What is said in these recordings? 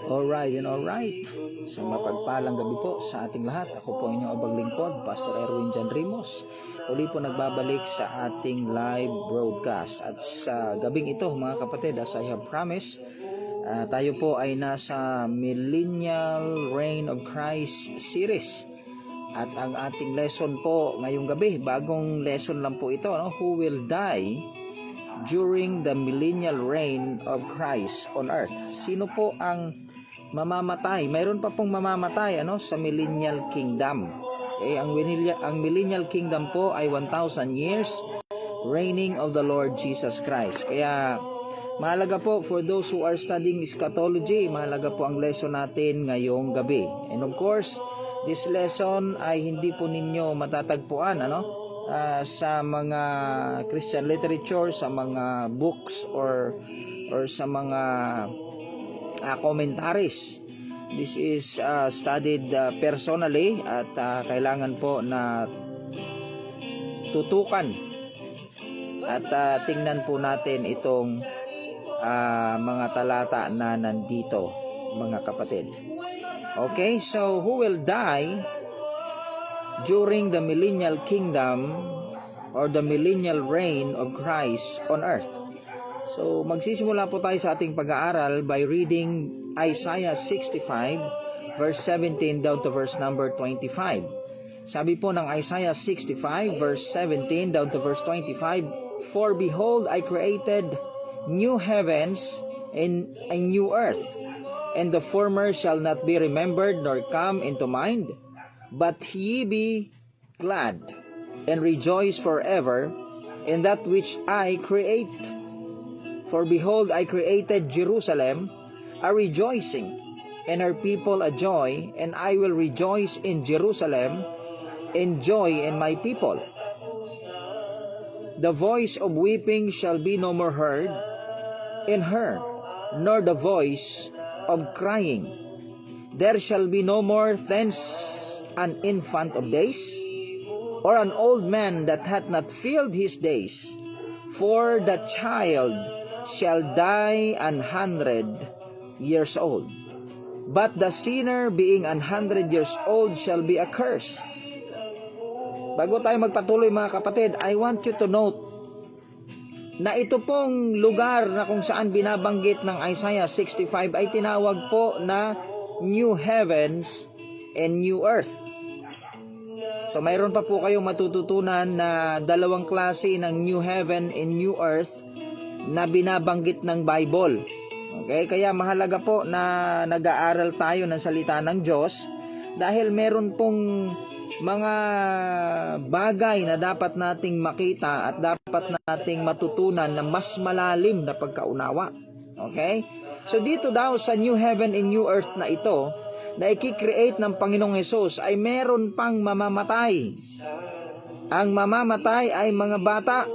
Alright. So mapagpalang gabi po sa ating lahat. Ako po inyong abang lingkod, Pastor Erwin Jan Rimos. Uli po nagbabalik sa ating live broadcast. At sa gabing ito mga kapatid, as I have promised, tayo po ay nasa Millennial Reign of Christ series. At ang ating lesson po ngayong gabi, bagong lesson lang po ito, no? Who will die during the millennial reign of Christ on earth? Sino po ang mamamatay? Mayroon pa pong mamamatay sa millennial kingdom. Okay, ang millennial kingdom po ay 1,000 years reigning of the Lord Jesus Christ. Kaya mahalaga po for those who are studying eschatology, mahalaga po ang lesson natin ngayong gabi. And of course, this lesson ay hindi po ninyo matatagpuan sa mga Christian literature, sa mga books or sa mga commentaries. This is studied personally at kailangan po na tutukan at tingnan po natin itong mga talata na nandito, mga kapatid. Okay, so who will die during the millennial kingdom or the millennial reign of Christ on earth? So magsisimula po tayo sa ating pag-aaral by reading Isaiah 65 verse 17 down to verse number 25. Sabi po ng Isaiah 65 verse 17 down to verse 25, "For behold, I created new heavens and a new earth, and the former shall not be remembered nor come into mind. But ye be glad and rejoice forever in that which I create. For behold, I created Jerusalem a rejoicing, and her people a joy, and I will rejoice in Jerusalem, and joy in my people. The voice of weeping shall be no more heard in her, nor the voice of crying. There shall be no more thence an infant of days, or an old man that hath not filled his days. For the child shall die 100 years old. But the sinner being 100 years old shall be accursed." Bago tayo magpatuloy mga kapatid, I want you to note na ito pong lugar na kung saan binabanggit ng Isaiah 65 ay tinawag po na New Heavens and New Earth. So mayroon pa po kayong matututunan na dalawang klase ng New Heaven and New Earth na binabanggit ng Bible. Okay, kaya mahalaga po na nag-aaral tayo ng salita ng Diyos dahil meron pong mga bagay na dapat nating makita at dapat nating matutunan na mas malalim na pagkaunawa. Okay? So dito daw sa New Heaven and New Earth na ito, na i-create ng Panginoong Hesus, ay meron pang mamamatay. Ang mamamatay ay mga bata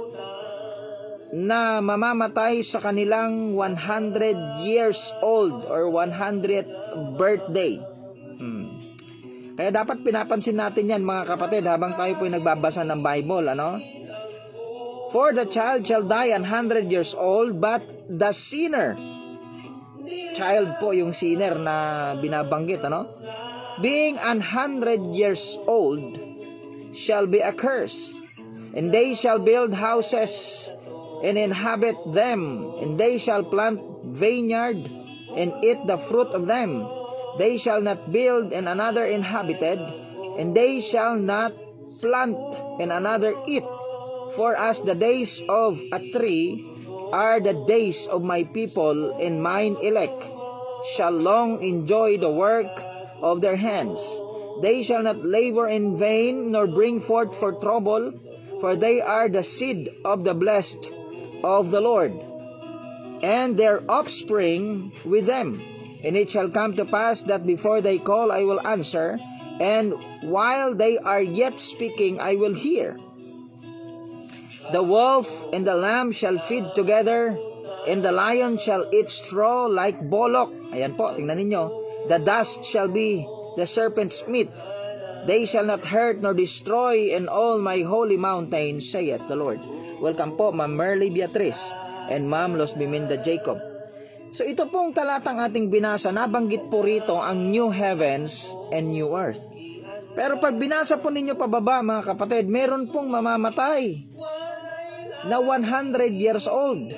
na mamamatay sa kanilang 100 years old or 100th birthday. Kaya dapat pinapansin natin yan mga kapatid habang tayo po nagbabasa ng Bible. For the child shall die 100 years old, but the sinner, child po yung sinner na binabanggit, being 100 years old shall be accursed, and they shall build houses and inhabit them, and they shall plant vineyard and eat the fruit of them. They shall not build and another inhabited, and they shall not plant and another eat. For as the days of a tree are the days of my people, and mine elect shall long enjoy the work of their hands. They shall not labor in vain, nor bring forth for trouble, for they are the seed of the blessed of the Lord, and their offspring with them. And it shall come to pass that before they call, I will answer, and while they are yet speaking, I will hear. The wolf and the lamb shall feed together, and the lion shall eat straw like bullock. Ayan po, tingnan ninyo. The dust shall be the serpent's meat. They shall not hurt nor destroy in all my holy mountain, saith the Lord. Welcome po, Ma'am Merly Beatriz and Ma'am Los Biminda Jacob. So ito pong talatang ating binasa, nabanggit po rito ang new heavens and new earth. Pero pag binasa po ninyo pababa mga kapatid, meron pong mamamatay na 100 years old.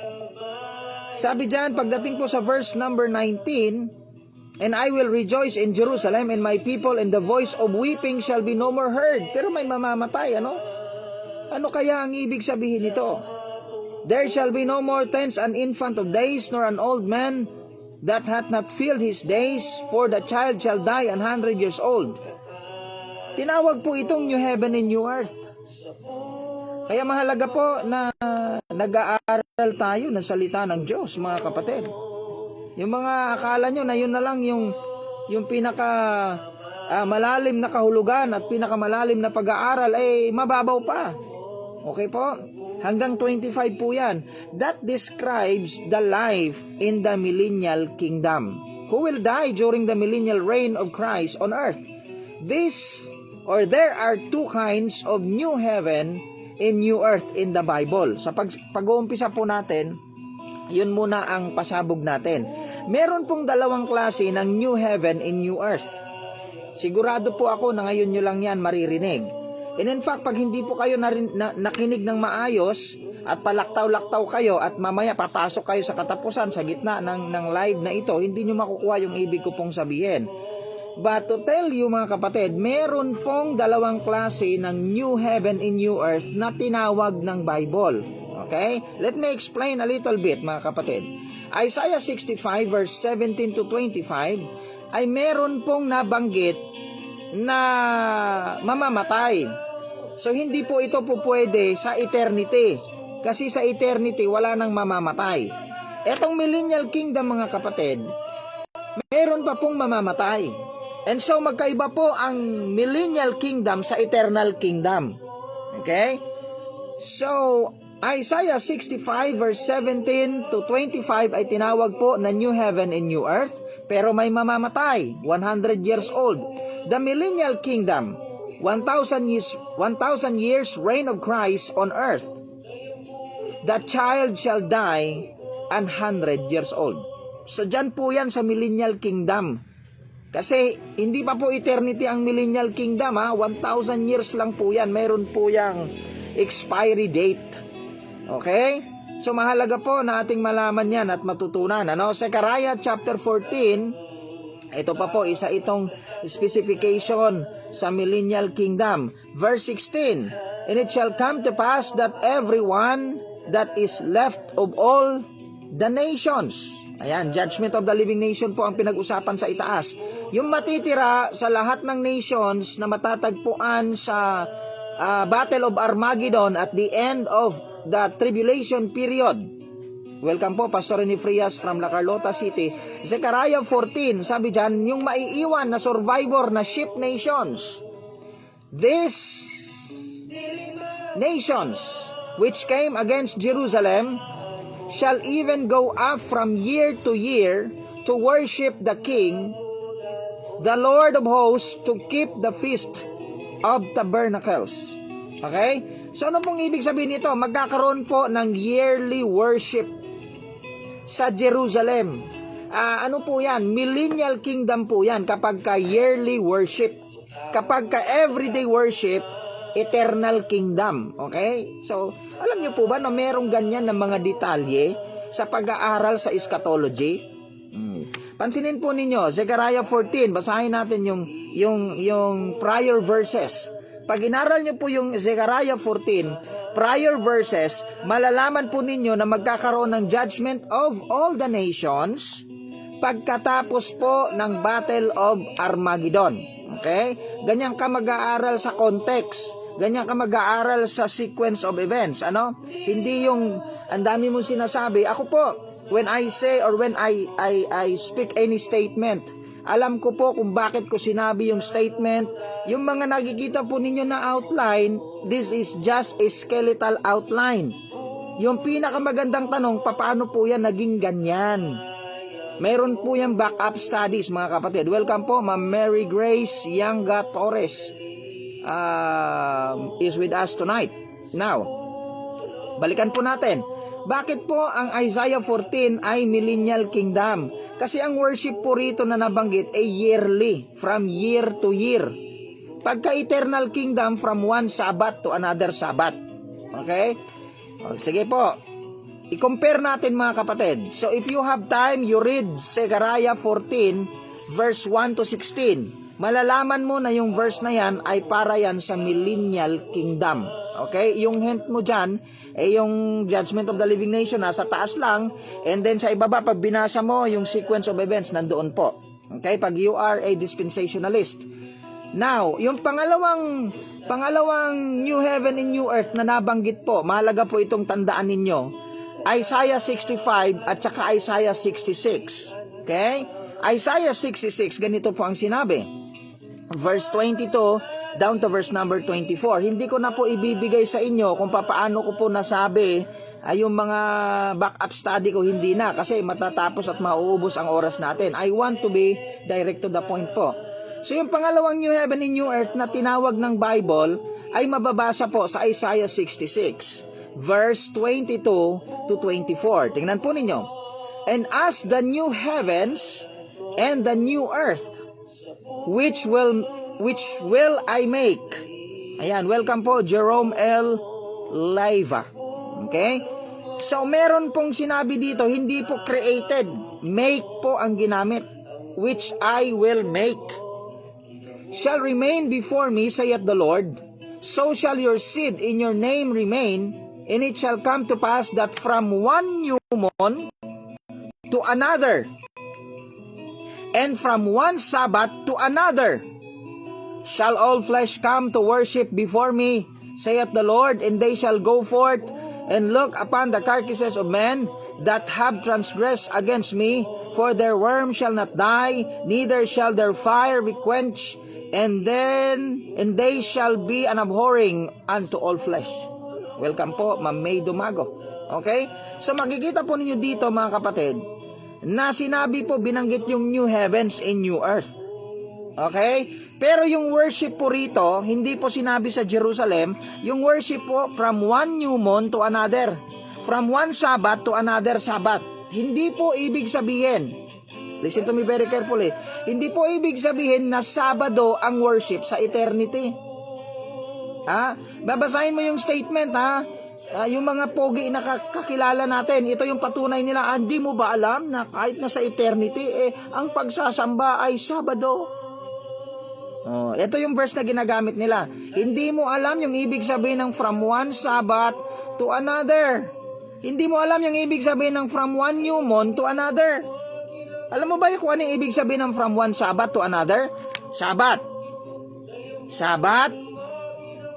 Sabi diyan, pagdating po sa verse number 19, and I will rejoice in Jerusalem and my people, and the voice of weeping shall be no more heard. Pero may mamamatay, ano? Ano kaya ang ibig sabihin nito? There shall be no more tens an infant of days, nor an old man that hath not filled his days, for the child shall die 100 years old. Tinawag po itong new heaven and new earth. Kaya mahalaga po na nag-aaral tayo ng salita ng Diyos, mga kapatid. Yung mga akala nyo na yun na lang yung pinaka malalim na kahulugan at pinaka malalim na pag-aaral, mababaw pa. Okay po? Hanggang 25 po yan. That describes the life in the millennial kingdom. Who will die during the millennial reign of Christ on earth? There are two kinds of new heaven and new earth in the Bible. Sa pag-uumpisa po natin, yun muna ang pasabog natin. Meron pong dalawang klase ng new heaven and new earth. Sigurado po ako na ngayon nyo lang yan maririnig. And in fact, pag hindi po kayo nakinig ng maayos at palaktaw-laktaw kayo at mamaya papasok kayo sa katapusan sa gitna ng live na ito, hindi nyo makukuha yung ibig ko pong sabihin. But to tell you mga kapatid, meron pong dalawang klase ng new heaven and new earth na tinawag ng Bible. Okay? Let me explain a little bit mga kapatid. Isaiah 65 verse 17 to 25 ay meron pong nabanggit na mamamatay. So hindi po ito po pwede sa eternity. Kasi sa eternity wala nang mamamatay. Etong millennial kingdom mga kapatid, meron pa pong mamamatay. And so magkaiba po ang millennial kingdom sa eternal kingdom. Okay? So Isaiah 65 verse 17 to 25 ay tinawag po na new heaven and new earth, pero may mamamatay, 100 years old. The millennial kingdom, 1,000 years reign of Christ on earth. The child shall die 100 years old. So dyan po yan sa millennial kingdom. Kasi hindi pa po eternity ang millennial kingdom, 1,000 years lang po yan. Meron po yang expiry date. Okay? So mahalaga po na ating malaman yan at matutunan. Zechariah chapter 14, ito pa po, isa itong specification sa millennial kingdom. Verse 16, and it shall come to pass that everyone that is left of all the nations. Ayan, judgment of the living nation po ang pinag-usapan sa itaas. Yung matitira sa lahat ng nations na matatagpuan sa Battle of Armageddon at the end of the tribulation period. Welcome po, Pastor Enifrias from La Carlota City. Zechariah 14, sabi dyan, yung maiiwan na survivor na sheep nations. These nations which came against Jerusalem shall even go up from year to year to worship the King, the Lord of hosts, to keep the feast of tabernacles. Okay? So ano pong ibig sabihin nito? Magkakaroon po ng yearly worship sa Jerusalem. Ano po yan? Millennial kingdom po yan kapag ka yearly worship. Kapag ka everyday worship, eternal kingdom. Okay? So, alam niyo po ba na merong ganyan na mga detalye sa pag-aaral sa eschatology? Pansinin po ninyo, Zechariah 14, basahin natin yung prior verses. Pag inaral niyo po yung Zechariah 14, prior verses, malalaman po ninyo na magkakaroon ng judgment of all the nations pagkatapos po ng Battle of Armageddon. Okay? Ganyan ka mag-aaral sa context. Ganyan ka mag-aaral sa sequence of events. Hindi yung ang dami mong sinasabi. Ako po, when I say or when I speak any statement, alam ko po kung bakit ko sinabi yung statement. Yung mga nakikita po ninyo na outline, this is just a skeletal outline. Yung pinakamagandang tanong, paano po yan naging ganyan? Meron po yung backup studies mga kapatid. Welcome po, Ma'am Mary Grace Yanga Torres is with us tonight. Now, balikan po natin. Bakit po ang Isaiah 14 ay millennial kingdom? Kasi ang worship po rito na nabanggit ay yearly, from year to year. Pagka eternal kingdom, from one Sabbath to another Sabbath. Okay? O, sige po. I-compare natin mga kapatid. So if you have time, you read Zechariah 14 verse 1 to 16. Malalaman mo na yung verse na yan ay para yan sa millennial kingdom. Okay? Yung hint mo dyan, yung judgment of the living nation nasa taas lang, and then sa ibaba, pag binasa mo, yung sequence of events nandoon po. Okay? Pag you are a dispensationalist. Now, yung pangalawang new heaven and new earth na nabanggit po, mahalaga po itong tandaan ninyo, Isaiah 65 at saka Isaiah 66. Okay? Isaiah 66, ganito po ang sinabi. Verse 22 down to verse number 24. Hindi ko na po ibibigay sa inyo kung paano ko po nasabi ay yung mga backup study ko, hindi na, kasi matatapos at mauubos ang oras natin. I want to be direct to the point po. So yung pangalawang new heaven and new earth na tinawag ng Bible ay mababasa po sa Isaiah 66 verse 22 to 24. Tingnan po ninyo. And as the new heavens and the new earth which will I make. Ayan, welcome po Jerome L. Leiva. Okay? So meron pong sinabi dito, hindi po created, make po ang ginamit, which I will make. Shall remain before me, saith the Lord, so shall your seed in your name remain, and it shall come to pass that from one new moon to another, and from one Sabbath to another, shall all flesh come to worship before me, saith the Lord, and they shall go forth and look upon the carcasses of men that have transgressed against me, for their worm shall not die, neither shall their fire be quenched, and they shall be an abhorring unto all flesh. Welcome po, Ma'am May Dumago. Okay? So makikita po ninyo dito mga kapatid, na sinabi po, binanggit yung new heavens and new earth. Okay? Pero yung worship po rito, hindi po sinabi sa Jerusalem, yung worship po from one new moon to another. From one Sabbath to another Sabbath. Hindi po ibig sabihin, listen to me very carefully, hindi po ibig sabihin na Sabado ang worship sa eternity. Babasahin mo yung statement, yung mga pogi na kakilala natin, ito yung patunay nila. Hindi mo ba alam na kahit na sa eternity, ang pagsasamba ay Sabado? Ito yung verse na ginagamit nila. Hindi mo alam yung ibig sabihin ng from one Sabbath to another. Hindi mo alam yung ibig sabihin ng from one new moon to another. Alam mo ba kung ano yung ibig sabihin ng from one Sabbath to another? Sabbath.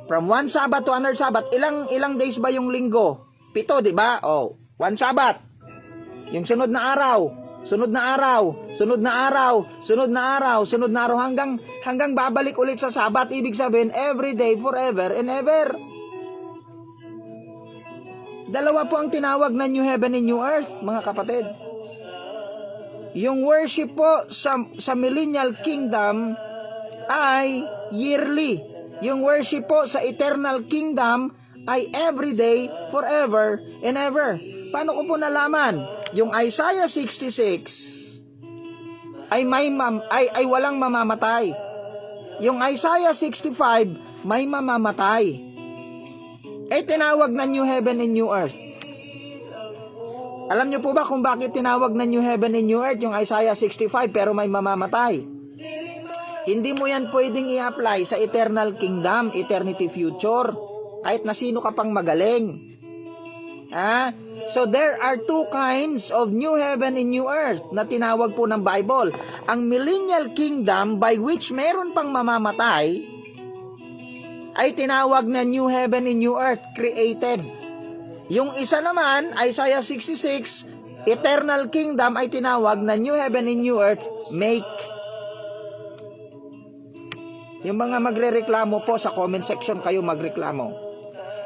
From one Sabbath to another Sabbath. Ilang days ba yung linggo? 7, di ba? One Sabbath. Yung sunod na araw, hanggang babalik ulit sa Sabbath. Ibig sabihin, every day, forever and ever. Dalawa po ang tinawag na new heaven and new earth, mga kapatid. Yung worship po sa millennial kingdom ay yearly. Yung worship po sa eternal kingdom ay everyday, forever, and ever. Paano ko po nalaman? Yung Isaiah 66 ay walang mamamatay. Yung Isaiah 65 may mamamatay. Tinawag na new heaven and new earth. Alam niyo po ba kung bakit tinawag na new heaven and new earth yung Isaiah 65 pero may mamamatay? Hindi mo yan pwedeng i-apply sa eternal kingdom, eternity future, kahit na sino ka pang magaling. So there are two kinds of new heaven and new earth na tinawag po ng Bible. Ang millennial kingdom by which meron pang mamamatay ay tinawag na new heaven and new earth, created. Yung isa naman, Isaiah 66, eternal kingdom ay tinawag na new heaven and new earth, make. Yung mga magrereklamo po sa comment section, kayo magreklamo.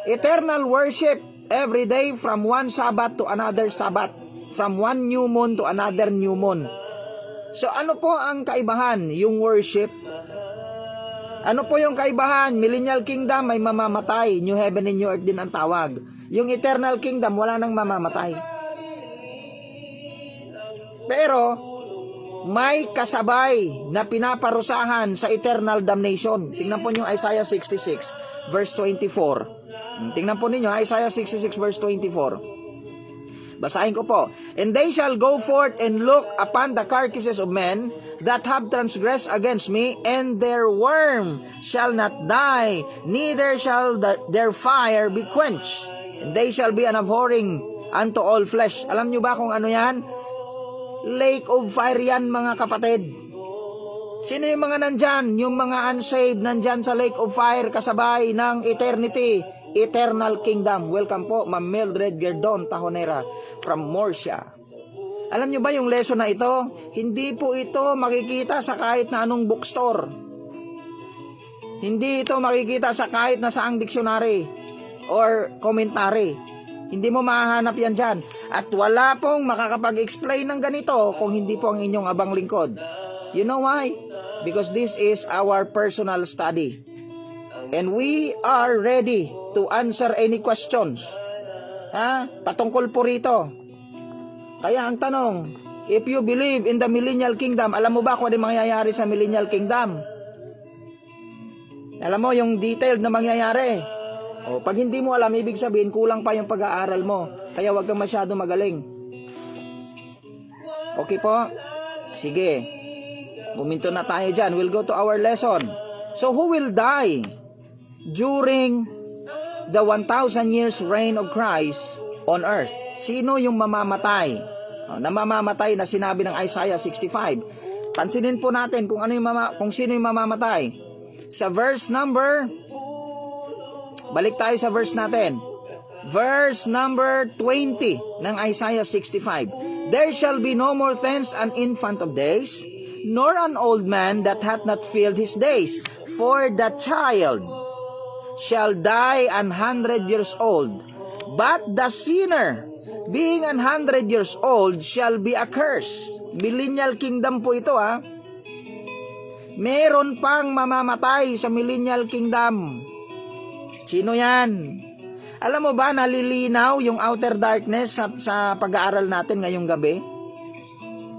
Eternal worship every day from one Sabbath to another Sabbath, from one new moon to another new moon. So ano po ang kaibahan? Yung worship. Ano po yung kaibahan? Millennial kingdom may mamamatay, new heaven and new earth din ang tawag. Yung eternal kingdom, wala nang mamamatay. Pero, may kasabay na pinaparusahan sa eternal damnation. Tingnan po niyo Isaiah 66, verse 24. Tingnan po ninyo, Isaiah 66, verse 24. Basahin ko po. And they shall go forth and look upon the carcasses of men that have transgressed against me, and their worm shall not die, neither shall their fire be quenched. And they shall be an abhorring unto all flesh. Alam nyo ba kung ano yan? Lake of fire yan, mga kapatid. Sino yung mga nandyan? Yung mga unsaved nandyan sa lake of fire, kasabay ng eternity, eternal kingdom. Welcome po, Ma'am Mildred Gerdon Tahonera from Morsia. Alam nyo ba yung lesson na ito? Hindi po ito makikita sa kahit na anong bookstore. Hindi ito makikita sa kahit na saang dictionary or commentary. Hindi mo mahahanap yan dyan. At wala pong makakapag-explain ng ganito kung hindi po ang inyong abang lingkod. You know why? Because this is our personal study. And we are ready to answer any questions. Patungkol po rito. Kaya ang tanong, if you believe in the millennial kingdom, alam mo ba kung ano mangyayari sa millennial kingdom? Alam mo yung detailed na mangyayari. Pag hindi mo alam, ibig sabihin, kulang pa yung pag-aaral mo. Kaya wag kang masyado magaling. Okay po? Sige. Buminto na tayo dyan. We'll go to our lesson. So, who will die during the 1,000 years reign of Christ on earth? Sino yung mamamatay? Mamamatay na sinabi ng Isaiah 65. Pansinin po natin kung sino yung mamamatay. Sa verse number, balik tayo sa verse natin. Verse number 20 ng Isaiah 65. There shall be no more thence an infant of days, nor an old man that hath not filled his days. For the child shall die 100 years old, but the sinner, being 100 years old, shall be accursed. Millennial kingdom po ito, Meron pang mamamatay sa millennial kingdom. Sino yan? Alam mo ba, nalilinaw yung outer darkness sa pag-aaral natin ngayong gabi?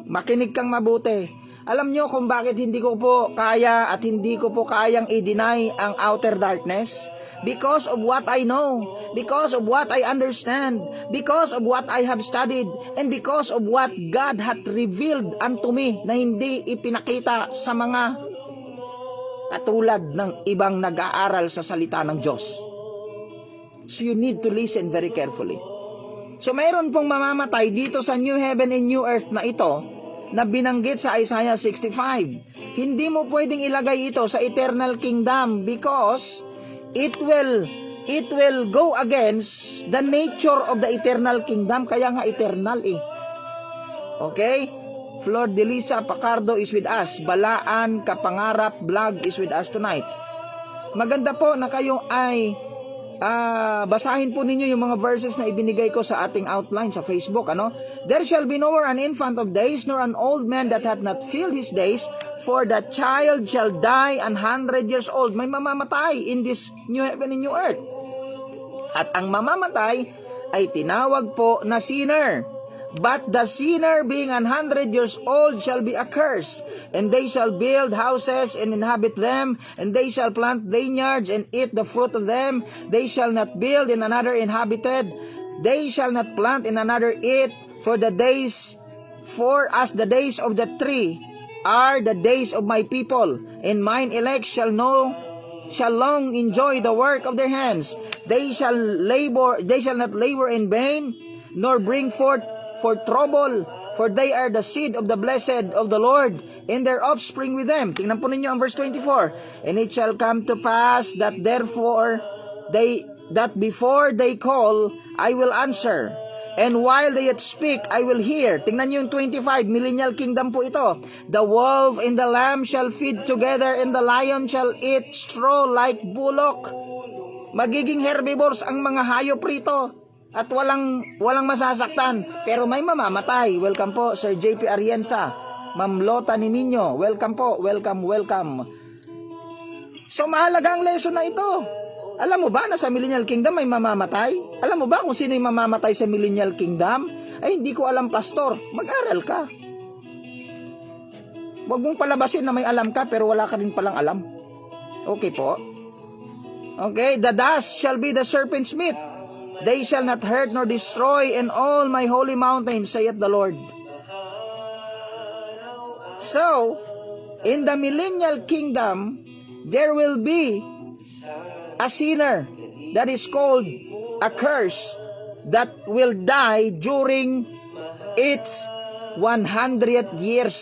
Makinig kang mabuti. Alam nyo kung bakit hindi ko po kaya at hindi ko po kayang i-deny ang outer darkness? Because of what I know, because of what I understand, because of what I have studied, and because of what God hath revealed unto me na hindi ipinakita sa mga katulad ng ibang nag-aaral sa salita ng Diyos. So you need to listen very carefully. So mayroon pong mamamatay dito sa new heaven and new earth na ito na binanggit sa Isaiah 65. Hindi mo pwedeng ilagay ito sa eternal kingdom because it will go against the nature of the eternal kingdom. Kaya nga eternal Okay? Flor de Lisa Pacardo is with us. Balaan Kapangarap Vlog is with us tonight. Maganda po na kayo ay basahin po ninyo yung mga verses na ibinigay ko sa ating outline sa Facebook. There shall be no more an infant of days, nor an old man that hath not filled his days, for the child shall die 100 years old. May mamamatay in this new heaven and new earth. At ang mamamatay ay tinawag po na sinner. But the sinner being 100 years old shall be accursed, and they shall build houses and inhabit them, and they shall plant vineyards and eat the fruit of them. They shall not build in another inhabited, they shall not plant in another eat, for as the days of the tree are the days of my people, and mine elect shall long enjoy the work of their hands. They shall not labor in vain, nor bring forth for trouble, for they are the seed of the blessed of the Lord, and their offspring with them. Tingnan po ninyo ang verse 24. And it shall come to pass that before they call, I will answer, and while they yet speak, I will hear. Tingnan nyo yung 25, millennial kingdom po ito. The wolf and the lamb shall feed together, and the lion shall eat straw like bullock. Magiging herbivores ang mga hayop rito. At walang masasaktan, pero may mamamatay. Welcome po, Sir JP Arienza. Ma'am Lota Nininyo, welcome po, welcome. So mahalaga ang lesson na ito. Alam mo ba na sa Millennial Kingdom may mamamatay? Alam mo ba kung sino yung mamamatay sa Millennial Kingdom? Ay, hindi ko alam, pastor. Mag-aral ka. Huwag mong palabasin na may alam ka pero wala ka rin palang alam. Okay po? Okay, the dust shall be the serpent's meat. They shall not hurt nor destroy in all my holy mountains, saith the Lord. So, in the Millennial Kingdom, there will be a sinner that is called a curse that will die during its 100th years.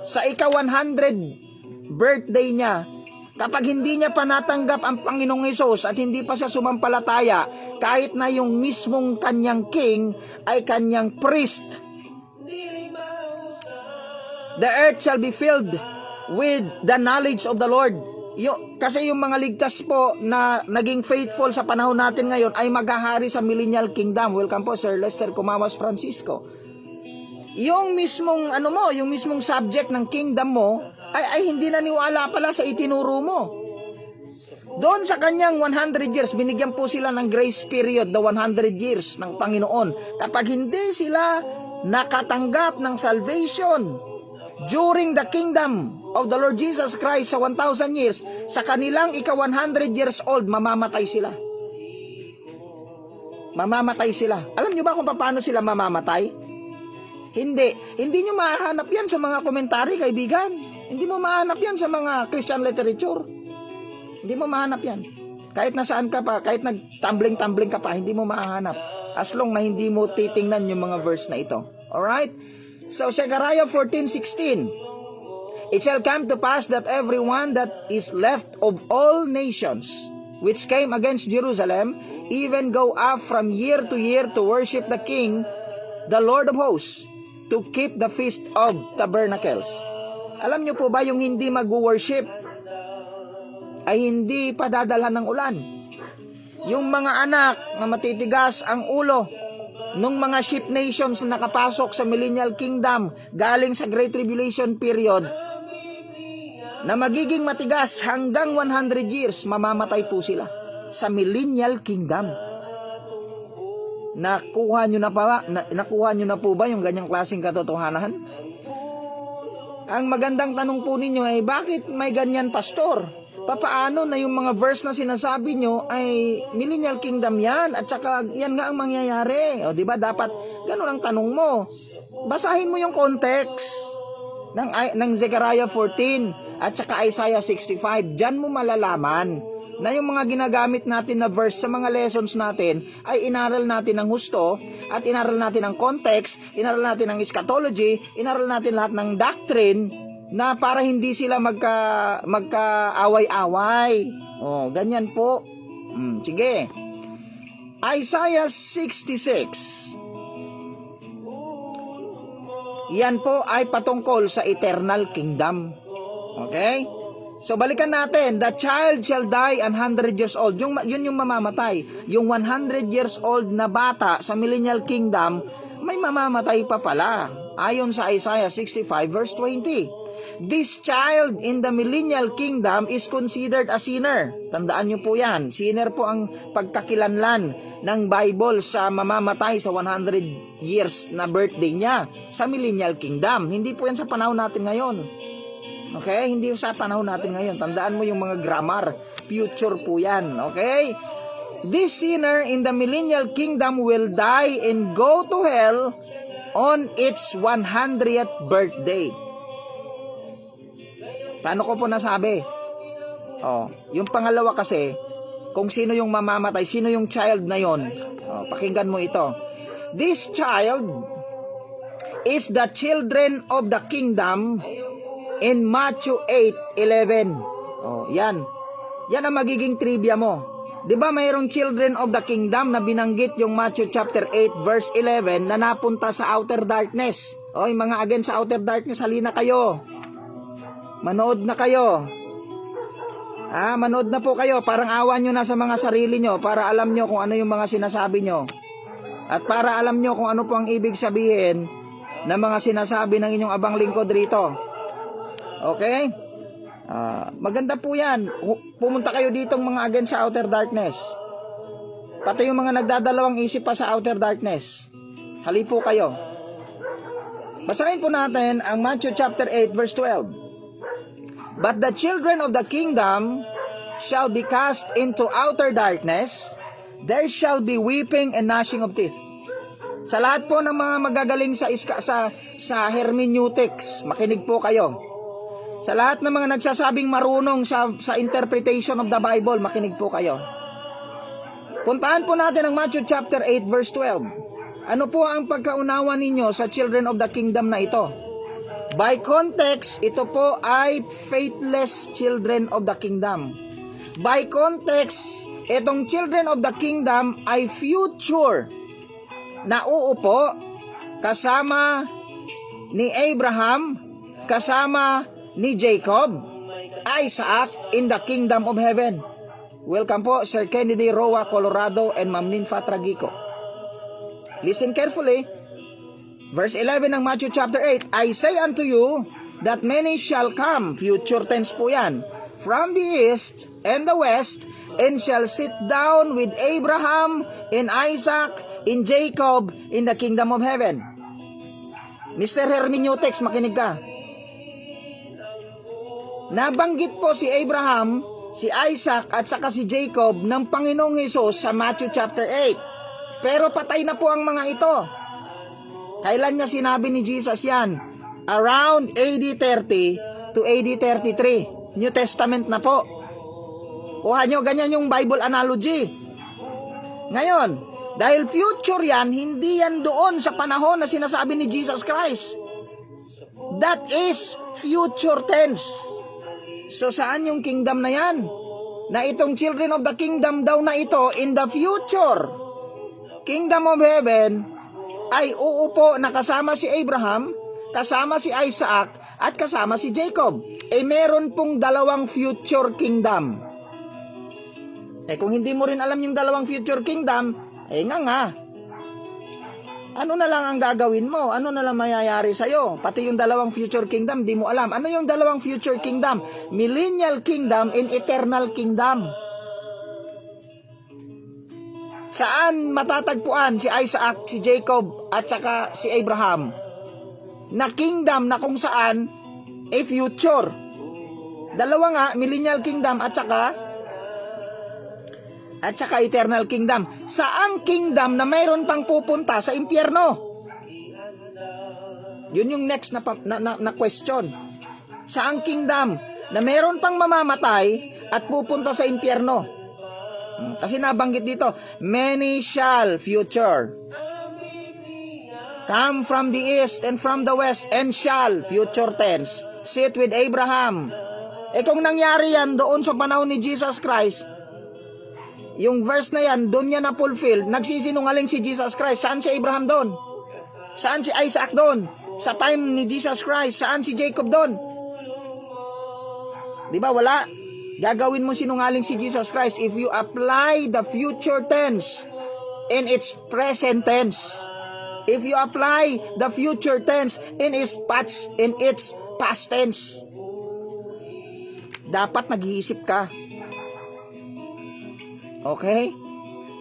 Sa ika-100 birthday niya, kapag hindi niya pa natanggap ang Panginoong Hesus at hindi pa siya sumampalataya, kahit na yung mismong kanyang king ay kanyang priest, the earth shall be filled with the knowledge of the Lord. Kasi yung mga ligtas po na naging faithful sa panahon natin ngayon ay maghahari sa Millennial Kingdom. Welcome po, Sir Lester Kumawas Francisco. Yung mismong yung mismong subject ng kingdom mo ay hindi naniwala pala sa itinuro mo. Doon sa kanyang 100 years, binigyan po sila ng grace period, the 100 years ng Panginoon. Kapag hindi sila nakatanggap ng salvation during the kingdom of the Lord Jesus Christ sa 1,000 years, sa kanilang ika-100 years old, mamamatay sila. Mamamatay sila. Alam nyo ba kung paano sila mamamatay? Hindi nyo mahanap yan sa mga komentary, kaibigan. Hindi mo mahanap yan sa mga Christian literature. Hindi mo mahanap yan. Kahit nasaan ka pa, kahit nag-tumbling ka pa, hindi mo mahanap. As long na hindi mo titingnan yung mga verse na ito. Alright? So, Zechariah 14:16. It shall come to pass that everyone that is left of all nations which came against Jerusalem, even go up from year to year to worship the King, the Lord of hosts, to keep the feast of tabernacles. Alam nyo po ba yung hindi mag-worship ay hindi padadalhan ng ulan? Yung mga anak na matitigas ang ulo nung mga sheep nations na nakapasok sa Millennial Kingdom galing sa Great Tribulation period na magiging matigas hanggang 100 years, mamamatay po sila sa Millennial Kingdom. Nakuha nyo na po ba yung ganyang klaseng katotohanan? Ang magandang tanong po ninyo ay, bakit may ganyan, pastor? Papaano na yung mga verse na sinasabi nyo ay Millennial Kingdom yan, at saka yan nga ang mangyayari? O diba, dapat ganun ang tanong mo. Basahin mo yung context ng Zechariah 14 at saka Isaiah 65. Diyan mo malalaman na yung mga ginagamit natin na verse sa mga lessons natin ay inaral natin ng husto, at inaral natin ang context, inaral natin ang eschatology, inaral natin lahat ng doctrine na para hindi sila magkaaway-away. Oh, ganyan po. Sige. Isaiah 66. Yan po ay patungkol sa eternal kingdom. Okay? So balikan natin, the child shall die 100 years old. Yun yung mamamatay. Yung 100 years old na bata sa Millennial Kingdom, may mamamatay pa pala. Ayon sa Isaiah 65 verse 20. This child in the Millennial Kingdom is considered a sinner. Tandaan nyo po yan. Sinner po ang pagkakilanlan ng Bible sa mamamatay sa 100 years na birthday niya sa Millennial Kingdom. Hindi po yan sa panahon natin ngayon. Okay? Hindi sa panahon natin ngayon. Tandaan mo yung mga grammar. Future po yan. Okay? This sinner in the Millennial Kingdom will die and go to hell on its 100th birthday. Paano ko po nasabi? Yung pangalawa kasi, kung sino yung mamamatay, sino yung child na yon. Pakinggan mo ito. This child is the children of the kingdom in Matthew 8:11. Yan. Yan ang magiging trivia mo. 'Di ba mayroong children of the kingdom na binanggit yung Matthew chapter 8 verse 11 na napunta sa outer darkness. Oy, mga against sa outer darkness, halina kayo. Manood na kayo. Manood na po kayo. Parang awan nyo na sa mga sarili nyo para alam nyo kung ano yung mga sinasabi nyo. At para alam nyo kung ano po ang ibig sabihin ng mga sinasabi ng inyong abang lingkod rito. Okay? Maganda po yan. Pumunta kayo ditong mga against sa outer darkness. Pati yung mga nagdadalawang isip pa sa outer darkness. Hali po kayo. Basahin po natin ang Matthew chapter 8 verse 12. But the children of the kingdom shall be cast into outer darkness. There shall be weeping and gnashing of teeth. Sa lahat po ng mga magagaling sa hermeneutics, makinig po kayo. Sa lahat ng mga nagsasabing marunong sa interpretation of the Bible, makinig po kayo. Puntahan po natin ang Matthew chapter 8 verse 12. Ano po ang pagkaunawa ninyo sa children of the kingdom na ito? By context, ito po ay faithless children of the kingdom. By context, itong children of the kingdom ay future na uupo kasama ni Abraham, kasama ni Jacob, Isaac in the kingdom of heaven. Welcome po, Sir Kennedy Roa, Colorado, and Ma'am Ninfa Tragico. Listen carefully. Verse 11 ng Matthew chapter 8, I say unto you that many shall come, future tense po yan, from the east and the west, and shall sit down with Abraham, and Isaac, in Jacob, in the kingdom of heaven. Mr. Hermeneutics, makinig ka. Nabanggit po si Abraham, si Isaac, at saka si Jacob ng Panginoong Hesus sa Matthew chapter 8. Pero patay na po ang mga ito. Kailan niya sinabi ni Jesus yan? Around AD 30 to AD 33. New Testament na po. Kuha nyo, ganyan yung Bible analogy. Ngayon, dahil future yan, hindi yan doon sa panahon na sinasabi ni Jesus Christ. That is future tense. So saan yung kingdom na yan? Na itong children of the kingdom daw na ito in the future. Kingdom of heaven ay uupo na kasama si Abraham, kasama si Isaac, at kasama si Jacob. Meron pong dalawang future kingdom. Kung hindi mo rin alam yung dalawang future kingdom, nga. Ano na lang ang gagawin mo? Ano na lang mayayari sa'yo? Pati yung dalawang future kingdom, di mo alam. Ano yung dalawang future kingdom? Millennial kingdom and eternal kingdom. Saan matatagpuan si Isaac, si Jacob, at saka si Abraham? Na kingdom na kung saan future. Dalawa nga, millennial kingdom at saka eternal kingdom. Saang kingdom na mayroon pang pupunta sa impyerno? Yun yung next na question. Saang kingdom na mayroon pang mamamatay at pupunta sa impyerno? Kasi nabanggit dito, many shall, future, come from the east and from the west, and shall, future tense, sit with Abraham. Kung nangyari yan doon sa panahon ni Jesus Christ, yung verse na yan, doon niya na-fulfill, nagsisinungaling si Jesus Christ. Saan si Abraham doon? Saan si Isaac doon? Sa time ni Jesus Christ, saan si Jacob doon? Di ba wala? Gagawin mo sinungaling si Jesus Christ if you apply the future tense in its present tense. If you apply the future tense in its past tense. Dapat nag-iisip ka. Okay?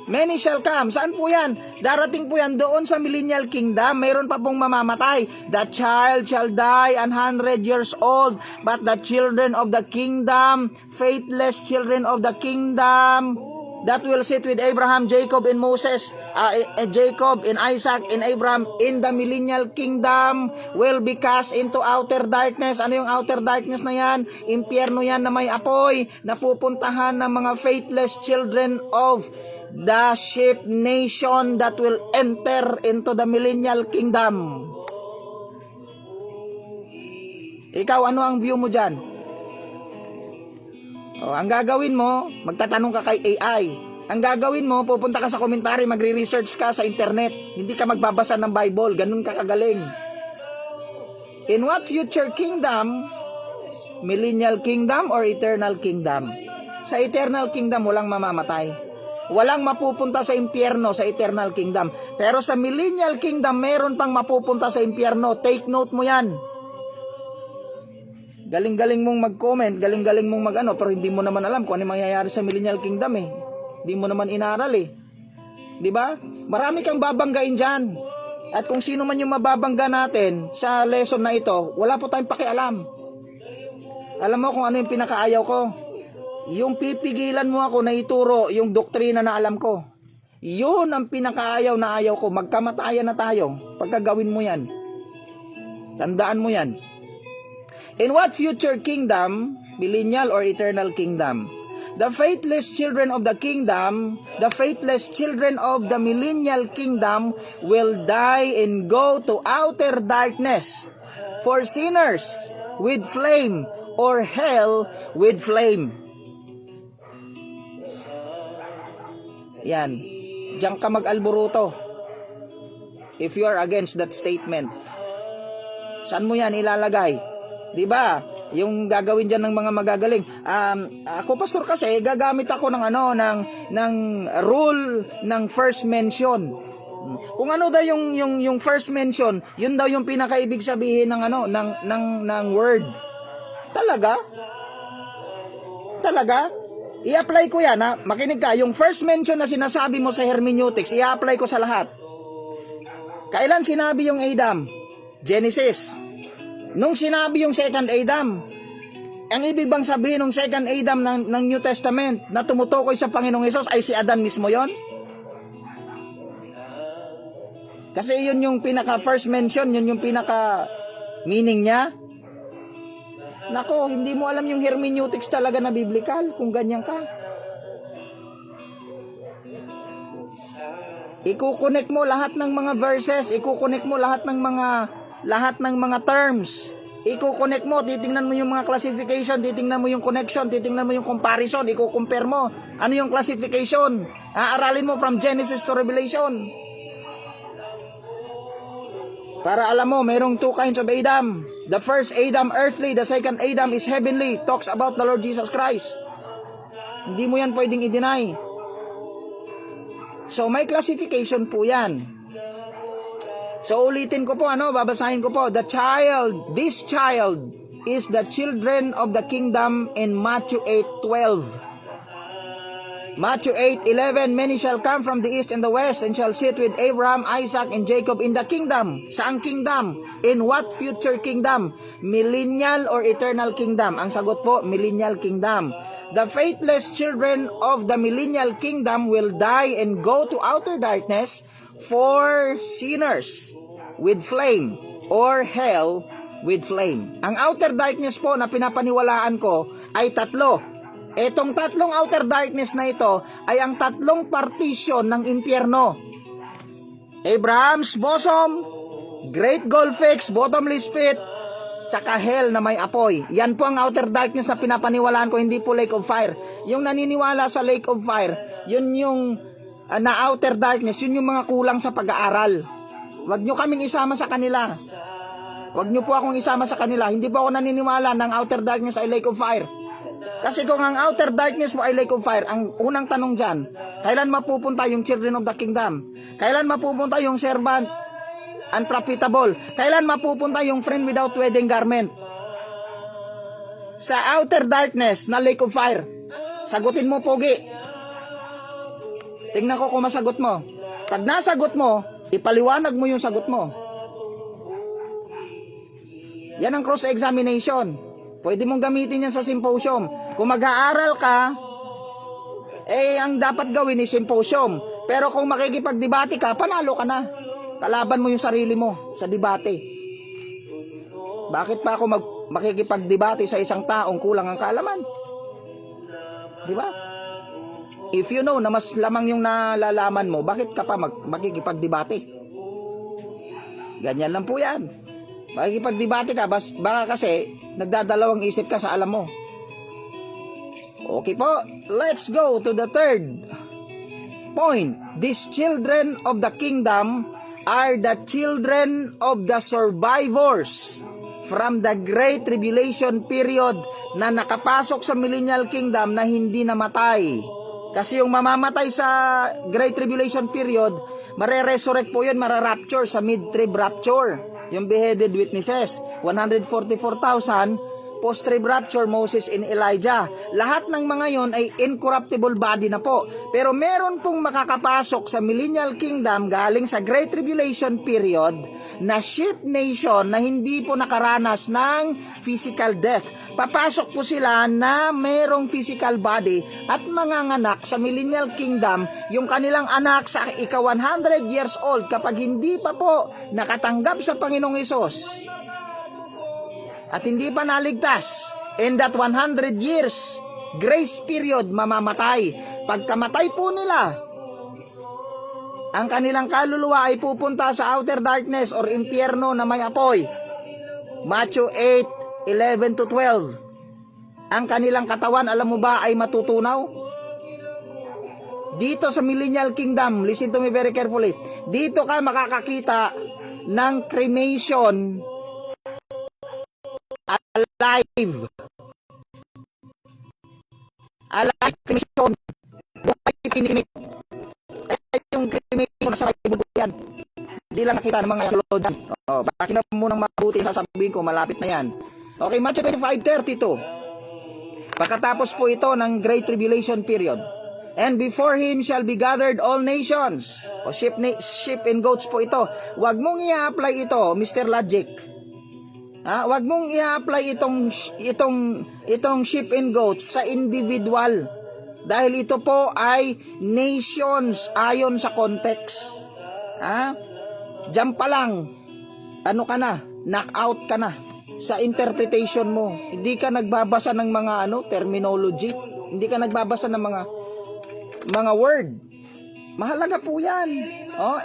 Many shall come. Saan po yan? Darating po yan doon sa millennial kingdom. Mayroon pa pong mamamatay. The child shall die 100 years old. But the children of the kingdom, faithless children of the kingdom, that will sit with Abraham, Jacob, and Moses, Jacob, and Isaac, and Abraham, in the millennial kingdom, will be cast into outer darkness. Ano yung outer darkness na yan? Impyerno yan na may apoy, na pupuntahan ng mga faithless children of the sheep nation that will enter into the millennial kingdom. Ikaw, ano ang view mo dyan? Ang gagawin mo, magtatanong ka kay AI. Ang gagawin mo, pupunta ka sa komentary, magre-research ka sa internet. Hindi ka magbabasa ng Bible. Ganun ka kagaling. In what future kingdom? Millennial kingdom or eternal kingdom? Sa eternal kingdom, walang mamamatay. Walang mapupunta sa impyerno sa eternal kingdom. Pero sa millennial kingdom, meron pang mapupunta sa impyerno. Take note mo yan. Galing-galing mong mag-comment, galing-galing mong mag-ano, pero hindi mo naman alam kung ano mangyayari sa Millennial Kingdom eh. Hindi mo naman inaral eh. Di ba? Marami kang babanggain dyan. At kung sino man yung mababangga natin sa lesson na ito, wala po tayong pakialam. Alam mo kung ano yung pinakaayaw ko? Yung pipigilan mo ako na ituro yung doktrina na alam ko. Yun ang pinakaayaw na ayaw ko. Magkamatayan na tayo pagkagawin mo yan. Tandaan mo yan. In what future kingdom, millennial or eternal kingdom, the faithless children of the kingdom, the faithless children of the millennial kingdom will die and go to outer darkness for sinners with flame or hell with flame. Yan. Diyan ka mag-alburuto if you are against that statement. Saan mo yan ilalagay? Diba? Yung gagawin diyan ng mga magagaling. Ako pastor kasi gagamit ako ng ng rule ng first mention. Kung ano daw yung first mention, yun daw yung pinakaibig sabihin ng ng word. Talaga? Talaga? I-apply ko yan ha. Makinig ka, yung first mention na sinasabi mo sa hermeneutics, i-apply ko sa lahat. Kailan sinabi yung Adam? Genesis. Nung sinabi yung second Adam, ang ibig bang sabihin ng second Adam ng New Testament na tumutukoy sa Panginoong Hesus ay si Adan mismo yon? Kasi yun yung pinaka first mention, yun yung pinaka meaning niya. Nako, hindi mo alam yung hermeneutics talaga na biblical kung ganyan ka. Iko-connect mo lahat ng mga verses, iko-connect mo lahat ng mga terms. Iko-connect mo, titingnan mo yung mga classification, titingnan mo yung connection, titingnan mo yung comparison, iko-compare mo. Ano yung classification? Aaralin mo from Genesis to Revelation. Para alam mo, merong two kinds of Adam. The first Adam, earthly. The second Adam is heavenly. Talks about the Lord Jesus Christ. Hindi mo yan pwedeng i-deny. So, may classification po yan. So, ulitin ko po, babasahin ko po. This child is the children of the kingdom in Matthew 8:12. Matthew 8:11, many shall come from the east and the west and shall sit with Abraham, Isaac, and Jacob in the kingdom. Saang kingdom? In what future kingdom? Millennial or eternal kingdom? Ang sagot po, millennial kingdom. The faithless children of the millennial kingdom will die and go to outer darkness for sinners with flame or hell with flame. Ang outer darkness po na pinapaniwalaan ko ay tatlo. Etong tatlong outer darkness na ito ay ang tatlong partition ng impyerno. Abraham's bosom, Great Gulf Fix, bottomless pit, tsaka hell na may apoy. Yan po ang outer darkness na pinapaniwalaan ko, hindi po lake of fire. Yung naniniwala sa lake of fire, yun yung na outer darkness, yun yung mga kulang sa pag-aaral. Huwag nyo kaming isama sa kanila. Huwag nyo po akong isama sa kanila. Hindi po ako naniniwala ng outer darkness ay lake of fire. Kasi kung ang outer darkness mo ay lake of fire, ang unang tanong dyan, kailan mapupunta yung children of the kingdom? Kailan mapupunta yung servant unprofitable? Kailan mapupunta yung friend without wedding garment? Sa outer darkness na lake of fire. Sagutin mo, pogi. Tingnan ko kung masagot mo. Pag nasagot mo, ipaliwanag mo yung sagot mo. Yan ang cross-examination. Pwede mong gamitin yan sa symposium. Kung mag-aaral ka, ang dapat gawin is symposium. Pero kung makikipagdebate ka, panalo ka na. Kalaban mo yung sarili mo sa debate. Bakit pa ako makikipagdebate sa isang taong kulang ang kaalaman? Di ba? If you know na mas lamang yung nalalaman mo, bakit ka pa makikipagdebate? Ganyan lang po yan. Makikipagdebate ka, baka kasi nagdadalawang isip ka sa alam mo. Okay po, let's go to the third point. These children of the kingdom are the children of the survivors from the Great Tribulation period na nakapasok sa Millennial Kingdom na hindi namatay. Kasi yung mamamatay sa Great Tribulation period, mare-resurrect po yun, mara-rapture sa mid-trib rapture. Yung beheaded witnesses, 144,000 post-rapture Moses and Elijah. Lahat ng mga yon ay incorruptible body na po. Pero meron pong makakapasok sa millennial kingdom galing sa Great Tribulation period na sheep nation na hindi po nakaranas ng physical death. Papasok po sila na merong physical body at manganganak sa millennial kingdom yung kanilang anak sa ika 100 years old kapag hindi pa po nakatanggap sa Panginoong Hesus at hindi pa naligtas. In that 100 years grace period, mamamatay. Pagkamatay po nila, ang kanilang kaluluwa ay pupunta sa outer darkness or impyerno na may apoy. Matthew 8:11 to 12. Ang kanilang katawan, alam mo ba, ay matutunaw? Dito sa millennial kingdom, listen to me very carefully, dito ka makakakita ng cremation alive. Alive cremation. Buhay pinimik. Yung cremation sa Bible yan. Hindi lang nakita ng mga lord. Bakit na munang mabuti sasabihin ko, malapit na yan. Okay, Matthew 25:32. Pagkatapos po ito ng Great Tribulation period. And before him shall be gathered all nations. O sheep and goats po ito. Huwag mong i-apply ito, Mr. Logic. Huwag mong i-apply itong sheep and goats sa individual. Dahil ito po ay nations ayon sa context. Diyan pa lang, ano ka na, knock out ka na sa interpretation mo. Hindi ka nagbabasa ng mga terminology. Hindi ka nagbabasa ng mga word. Mahalaga po yan.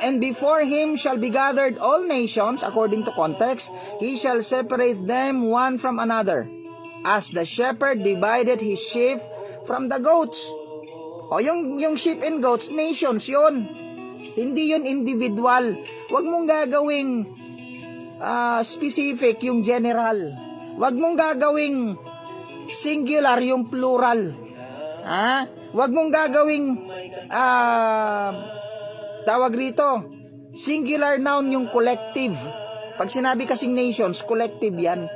And before him shall be gathered all nations, according to context, he shall separate them one from another, as the shepherd divided his sheep from the goats. Yung sheep and goats, nations yun. Hindi yun individual. Huwag mong gagawing specific yung general. Huwag mong gagawing singular yung plural. Huwag mong gagawing tawag rito, singular noun yung collective. Pag sinabi kasing nations, collective yan.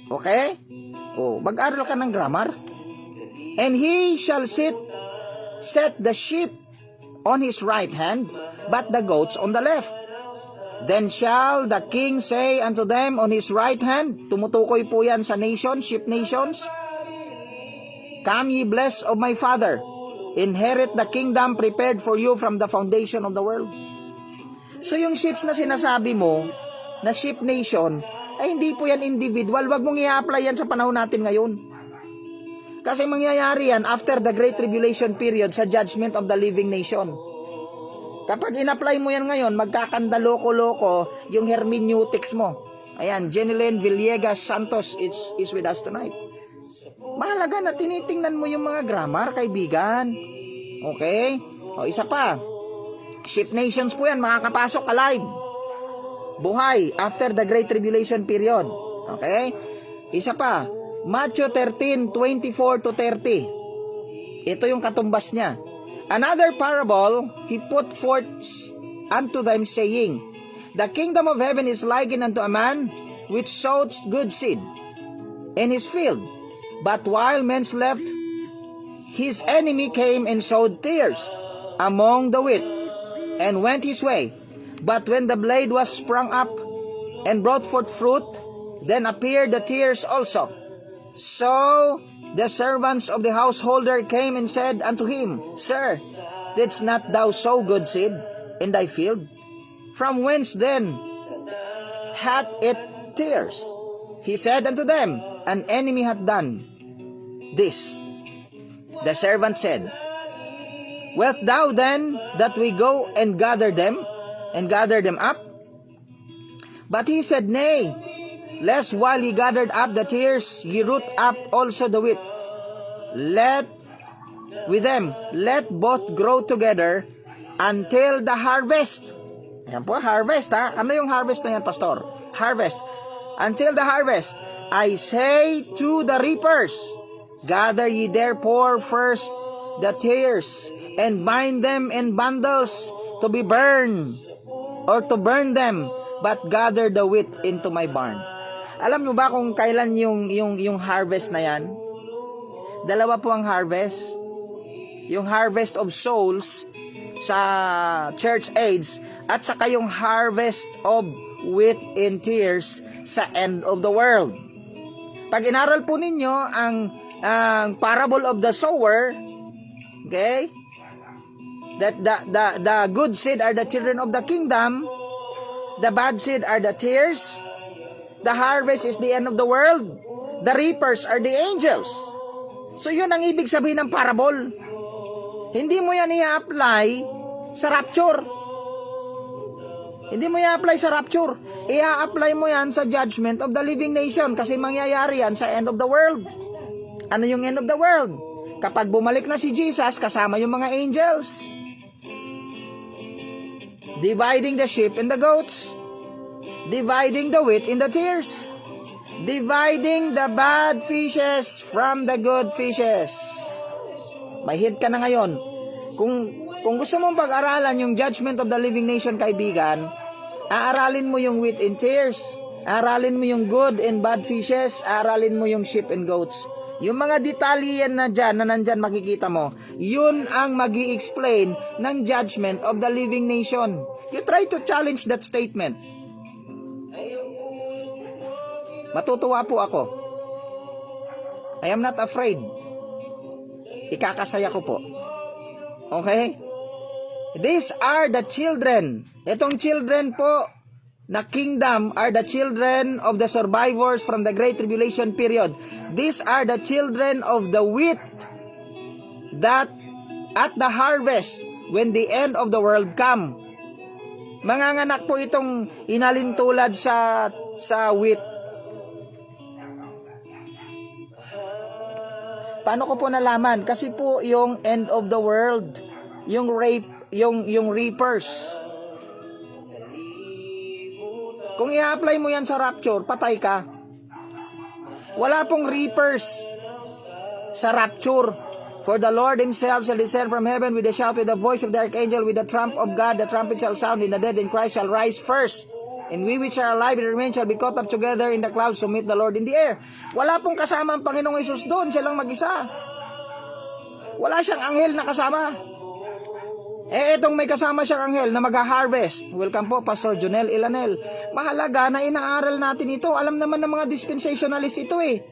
Okay? Mag-aral ka ng grammar. And he shall set the sheep on his right hand, but the goats on the left. Then shall the king say unto them on his right hand, tumutukoy po yan sa nations, sheep nations, come ye blessed of my father, inherit the kingdom prepared for you from the foundation of the world. So yung sheep na sinasabi mo, na sheep nation, ay hindi po yan individual. Wag mong i-apply yan sa panahon natin ngayon. Kasi mangyayari yan after the Great Tribulation period sa judgment of the living nation. Kapag in-apply mo yan ngayon, magkakandaloko-loko yung hermeneutics mo. Ayan, Jeneline Villegas Santos is with us tonight. Mahalaga na tinitingnan mo yung mga grammar, kaibigan. Okay? Isa pa. Sheep nations po yan, makakapasok alive. Buhay after the Great Tribulation period. Okay? Isa pa. Matthew 13:24 to 30. Ito yung katumbas niya. Another parable he put forth unto them, saying, the kingdom of heaven is likened unto a man which sowed good seed in his field. But while men slept, his enemy came and sowed tares among the wheat, and went his way. But when the blade was sprung up and brought forth fruit, then appeared the tares also. So the servants of the householder came and said unto him, Sir, didst not thou sow good seed in thy field? From whence then hath it tares? He said unto them, An enemy hath done this. The servant said, Wilt thou then that we go and gather them up? But he said, Nay, lest while ye gathered up the tares, ye root up also the wheat. Let both grow together until the harvest. Ayan po, harvest ha. Ano yung harvest na yan, pastor? Harvest. Until the harvest. I say to the reapers, gather ye therefore first the tares, and bind them in bundles to be burned, or to burn them, but gather the wheat into my barn. Alam nyo ba kung kailan yung harvest na yan? Dalawa po ang harvest. Yung harvest of souls sa church age at saka yung harvest of wheat and tears sa end of the world. Pag inaral po ninyo ang parable of the sower, okay? That the good seed are the children of the kingdom, the bad seed are the tears, the harvest is the end of the world, the reapers are the angels. So yun ang ibig sabihin ng parable. Hindi mo yan i-apply sa rapture. Hindi mo i-apply sa rapture. I-apply mo yan sa judgment of the living nation kasi mangyayari yan sa end of the world. Ano yung end of the world? Kapag bumalik na si Jesus kasama yung mga angels. Dividing the sheep and the goats. Dividing the wheat and the tares. Dividing the bad fishes from the good fishes. May hint ka na ngayon. Kung gusto mong pag-aralan yung judgment of the living nation, kaibigan, aaralin mo yung wheat and tares. Aaralin mo yung good and bad fishes. Aaralin mo yung sheep and goats. Yung mga detalye na dyan, na nandyan makikita mo, yun ang magi-explain ng judgment of the living nation. You try to challenge that statement. Matutuwa po ako. I am not afraid. Ikakasaya ko po. Okay? These are the children. Itong children po na kingdom are the children of the survivors from the Great Tribulation period. These are the children of the wheat that at the harvest when the end of the world come. Manganganak po itong inalintulad sa wheat. Paano ko po nalaman? Kasi po yung end of the world, yung reapers. Kung i-apply mo yan sa rapture, patay ka. Wala pong reapers sa rapture. For the Lord himself shall descend from heaven with a shout, with the voice of the archangel, with the trump of God. The trumpet shall sound, and the dead in Christ shall rise first. And we which are alive and remain shall be caught up together in the clouds to meet the Lord in the air. Wala pong kasama ang Panginoong Hesus doon. Siya lang mag-isa. Wala siyang anghel na kasama. Itong may kasama siyang anghel na mag-harvest. Welcome po, Pastor Jonel Ilanel. Mahalaga na inaaral natin ito. Alam naman ng mga dispensationalist ito eh.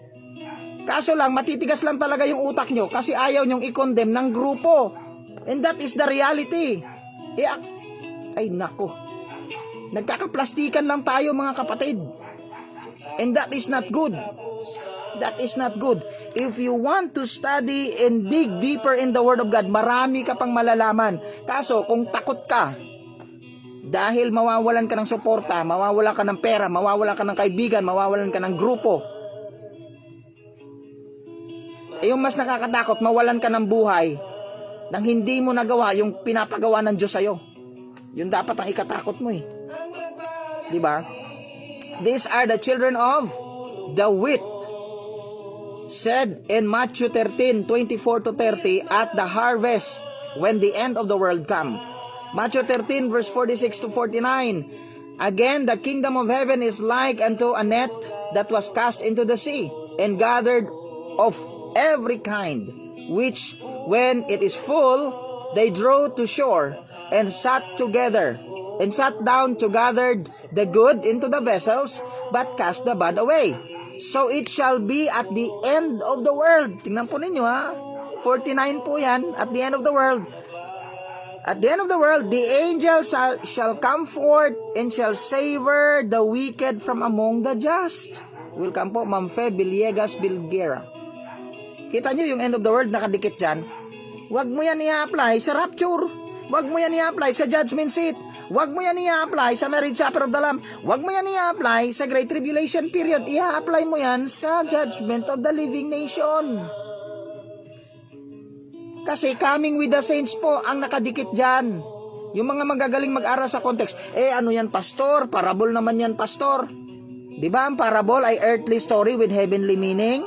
Kaso lang, matitigas lang talaga yung utak nyo kasi ayaw nyong i-condemn ng grupo. And that is the reality. Ay nako. Nagkakaplastikan lang tayo mga kapatid. And that is not good. That is not good. If you want to study and dig deeper in the Word of God, marami ka pang malalaman. Kaso kung takot ka, dahil mawawalan ka ng suporta, mawawalan ka ng pera, mawawalan ka ng kaibigan, mawawalan ka ng grupo, yung mas nakakatakot, mawalan ka ng buhay nang hindi mo nagawa yung pinapagawa ng Diyos sa'yo. Yun dapat ang ikatakot mo eh. Diba? These are the children of the wheat. Said in Matthew 13:24-30, at the harvest when the end of the world come. Matthew 13 verse 46-49. Again, the kingdom of heaven is like unto a net that was cast into the sea, and gathered of every kind, which when it is full, they draw to shore, and sat down to gather the good into the vessels, but cast the bad away. So it shall be at the end of the world. Tingnan po ninyo ha. 49 po yan. At the end of the world. At the end of the world, the angels shall come forth and shall savor the wicked from among the just. Welcome po, Ma'am Fe Villegas Bilguera. Kita nyo yung end of the world nakadikit dyan? Huwag mo yan i-apply sa rapture. Huwag mo yan i-apply sa judgment seat. Huwag mo yan i-apply sa marriage supper of the Lamb. Huwag mo yan i-apply sa Great Tribulation period. I-apply mo yan sa judgment of the living nation. Kasi coming with the saints po ang nakadikit dyan. Yung mga magagaling mag-aral sa context. Ano yan, pastor? Parable naman yan, pastor. Diba ang parable ay earthly story with heavenly meaning?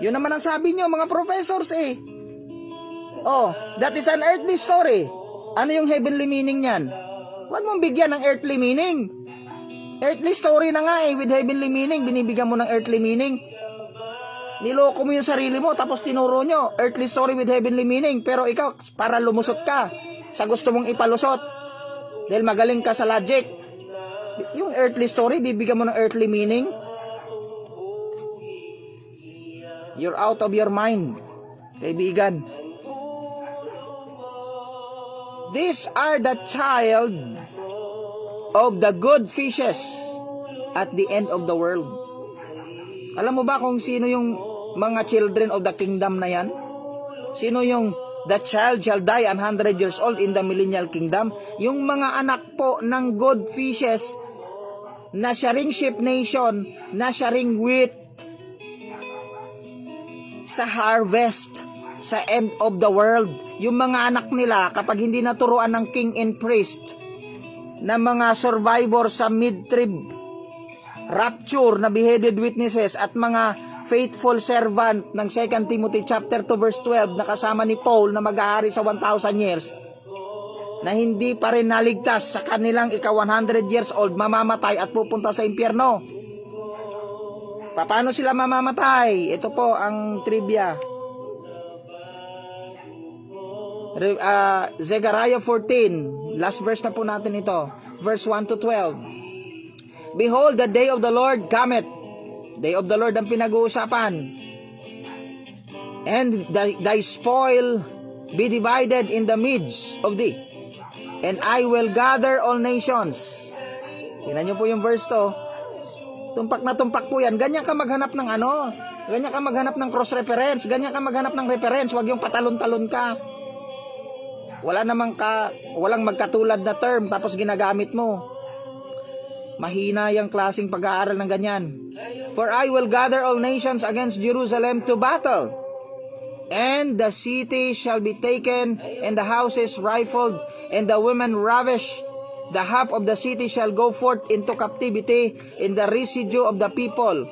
Yun naman ang sabi nyo, mga professors eh. That is an earthly story. Ano yung heavenly meaning niyan? Huwag mong bigyan ng earthly meaning. Earthly story na nga with heavenly meaning. Binibigyan mo ng earthly meaning. Niloko mo yung sarili mo, tapos tinuro nyo, earthly story with heavenly meaning. Pero ikaw, para lumusot ka sa gusto mong ipalusot. Dahil magaling ka sa logic. Yung earthly story, bibigyan mo ng earthly meaning. You're out of your mind, kaibigan. These are the child of the good fishes at the end of the world. Alam mo ba kung sino yung mga children of the kingdom na yan? Sino yung the child shall die 100 years old in the millennial kingdom? Yung mga anak po ng good fishes na siya ring sheep nation, na siya ring wheat sa harvest, sa end of the world. Yung mga anak nila, kapag hindi naturuan ng king and priest, na mga survivor sa mid-trib rapture na beheaded witnesses at mga faithful servant ng 2 Timothy chapter 2 verse 12 na kasama ni Paul na mag-aari sa 1,000 years, na hindi pa rin naligtas sa kanilang ika-100 years old, mamamatay at pupunta sa impyerno. Paano sila mamamatay? Ito po ang trivia. Zechariah 14, last verse na po natin ito, verse 1 to 12. Behold, the day of the Lord cometh. Day of the Lord ang pinag-uusapan. And thy spoil be divided in the midst of thee. And I will gather all nations. Tingnan nyo po yung verse to. Tumpak na tumpak po yan. Ganyan ka maghanap ng ano. Ganyan ka maghanap ng cross-reference. Ganyan ka maghanap ng reference. Huwag yung patalon-talon ka. Walang magkatulad na term tapos ginagamit mo. Mahina yung klaseng pag-aaral ng ganyan. For I will gather all nations against Jerusalem to battle. And the city shall be taken, and the houses rifled, and the women ravished. The half of the city shall go forth into captivity, and the residue of the people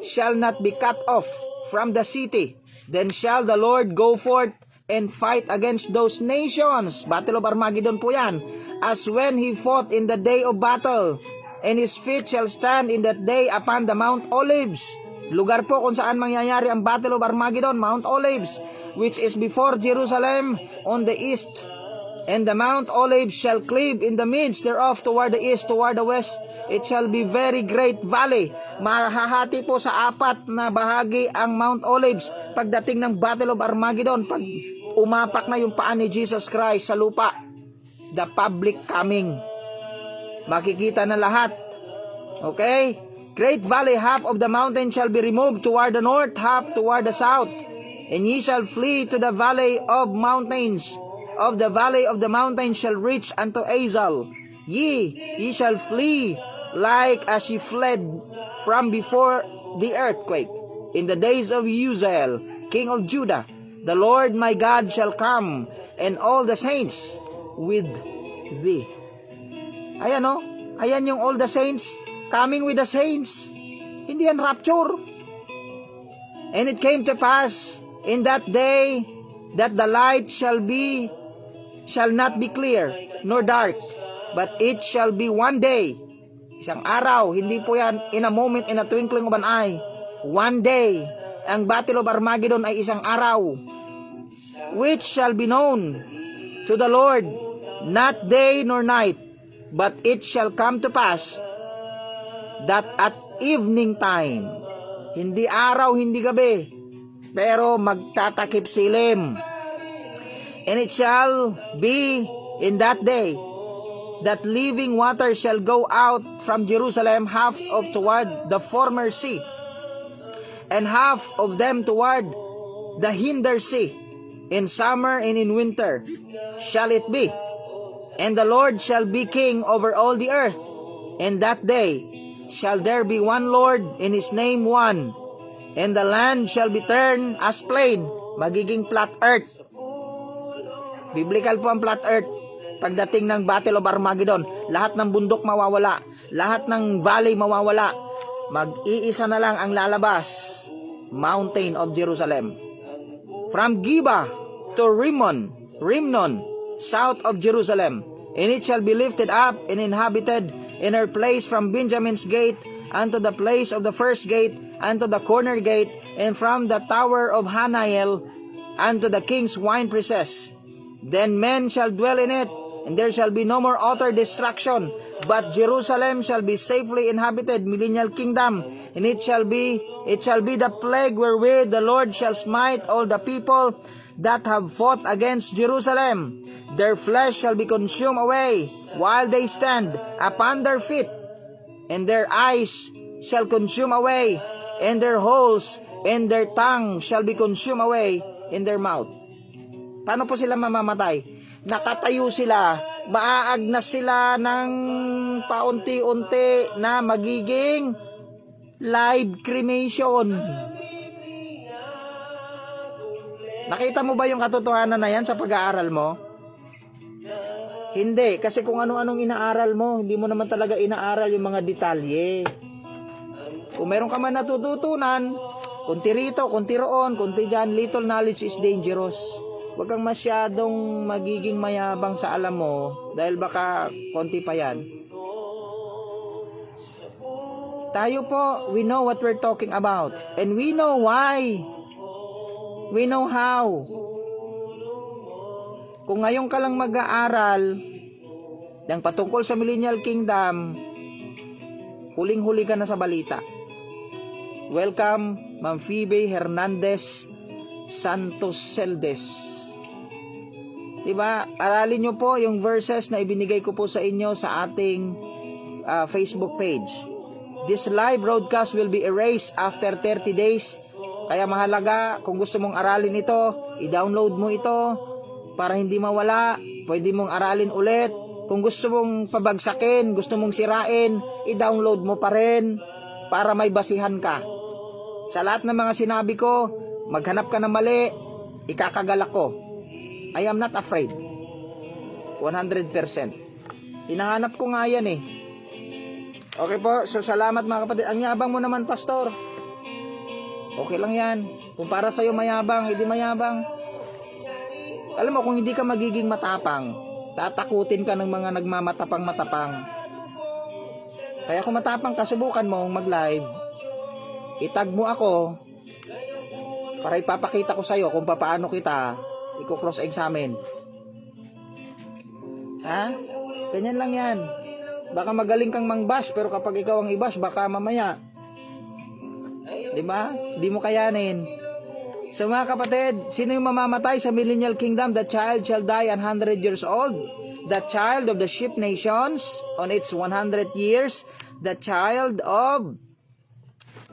shall not be cut off from the city. Then shall the Lord go forth and fight against those nations. Battle of Armageddon po yan. As when he fought in the day of battle. And his feet shall stand in that day upon the Mount Olives. Lugar po kung saan mangyayari ang Battle of Armageddon, Mount Olives, which is before Jerusalem on the east. And the Mount Olives shall cleave in the midst thereof toward the east, toward the west. It shall be very great valley. Mahahati po sa apat na bahagi ang Mount Olives pagdating ng Battle of Armageddon, pag umapak na yung paa ni Jesus Christ sa lupa. The public coming. Makikita na lahat. Okay? Great valley, half of the mountain shall be removed toward the north, half toward the south. And ye shall flee to the valley of mountains. Of the valley of the mountains shall reach unto Azal. Ye shall flee like as ye fled from before the earthquake. In the days of Uzziel, king of Judah, the Lord my God shall come, and all the saints with thee. Ayan o, ayan yung all the saints, coming with the saints. Hindi yan rapture. And it came to pass in that day that the light shall not be clear, nor dark, but it shall be one day. Isang araw, hindi po yan in a moment, in a twinkling of an eye. One day, ang Battle of Armageddon ay isang araw, which shall be known to the Lord, not day nor night. But it shall come to pass that at evening time, hindi araw, hindi gabi, pero magtatakip silim. And it shall be in that day that living water shall go out from Jerusalem, half of toward the former sea, and half of them toward the hinder sea. In summer and in winter shall it be. And the Lord shall be king over all the earth. And that day shall there be one Lord, and his name one. And the land shall be turned as plain. Magiging flat earth. Biblical po ang flat earth. Pagdating ng Battle of Armageddon, lahat ng bundok mawawala. Lahat ng valley mawawala. Mag-iisa na lang ang lalabas. Mountain of Jerusalem. From Gibeah to Rimnon, south of Jerusalem, and it shall be lifted up and inhabited, in her place from Benjamin's gate unto the place of the first gate, unto the corner gate, and from the tower of Hanael unto the king's wine presses. Then men shall dwell in it, and there shall be no more utter destruction, but Jerusalem shall be safely inhabited, millennial kingdom, and it shall be the plague wherewith the Lord shall smite all the people that have fought against Jerusalem. Their flesh shall be consumed away while they stand upon their feet, and their eyes shall consume away, and their holes and their tongue shall be consumed away in their mouth. Paano po sila mamamatay? Nakatayo sila, maaagnas sila ng paunti-unti na magiging live cremation. Nakita mo ba yung katotohanan na yan sa pag-aaral mo? Hindi, kasi kung ano-anong inaaral mo, hindi mo naman talaga inaaral yung mga detalye. Kung meron ka man natututunan, kunti rito, kunti roon, kunti dyan, little knowledge is dangerous. Huwag kang masyadong magiging mayabang sa alam mo, dahil baka konti pa yan. Tayo po, we know what we're talking about. And we know why. We know how. Kung ngayon ka lang mag-aaral ng patungkol sa Millennial Kingdom, huling-huli ka na sa balita. Welcome, Ma'am Phoebe Hernandez Santos Celdes. Diba? Aralin nyo po yung verses na ibinigay ko po sa inyo sa ating Facebook page. This live broadcast will be erased after 30 days. Kaya mahalaga, kung gusto mong aralin ito, i-download mo ito para hindi mawala. Pwede mong aralin ulit. Kung gusto mong pabagsakin, gusto mong sirain, i-download mo pa rin para may basihan ka. Sa lahat ng mga sinabi ko, maghanap ka ng mali, ikakagalak ko. I am not afraid. 100%. Hinahanap ko nga yan eh. Okay po, so salamat mga kapatid. Ang yabang mo naman, pastor. Okay lang yan. Kung para sa'yo mayabang, hindi mayabang. Alam mo, kung hindi ka magiging matapang, tatakutin ka ng mga nagmamatapang-matapang. Kaya kung matapang ka, subukan mong mag-live. Itag mo ako para ipapakita ko sa'yo kung paano kita i-cross-examine. Ha? Ganyan lang yan. Baka magaling kang mang-bash, pero kapag ikaw ang i-bash, baka mamaya. Diba? Di mo kayanin. So mga kapatid, sino yung mamamatay sa Millennial Kingdom? The child shall die 100 years old. The child of the sheep nations on its 100 years. The child of